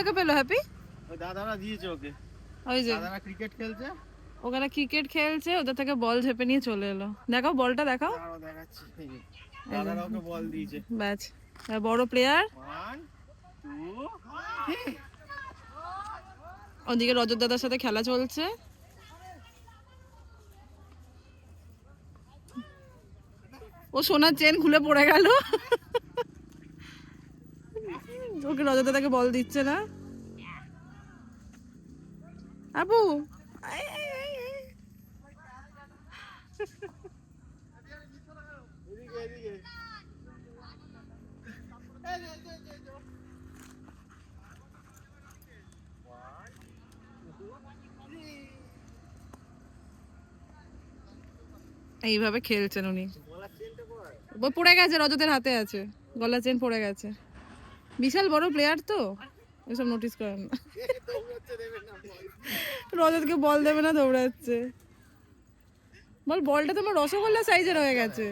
কাকে পেলো হ্যাপি? ওই দাদারা দিয়েছে ওকে। ওই যে দাদারা ক্রিকেট খেলছে, ওখানে ক্রিকেট খেলছে, ওদের থেকে বল ঝেপে নিয়ে চলে এলো। দেখাও বলটা, দেখাও। দাঁড়াও দেখাচ্ছি। দাদারা ওকে বল দিয়েছে। ব্যাচ বড় প্লেয়ার। 1 2 3। ওদিকে রজত দাদার সাথে খেলা চলছে। ও সোনার চেন খুলে পড়ে গেল। ওকে রজত দাদাকে বল দিচ্ছে না। আপু এদিকে এদিকে। এইভাবে খেলছেন উনি। বলার চেনটা কোথায়? ও পড়ে গেছে, রজতের হাতে আছে, গলার চেন পড়ে গেছে। বিশাল বড় প্লেয়ার তো, এসব নোটিস করেন না। দৌড়াচ্ছে, দেবে না বল। রজতকে বল দেবে না, দৌড়াচ্ছে। বল বলটা তোমার রসগোল্লা সাইজের হয়ে গেছে।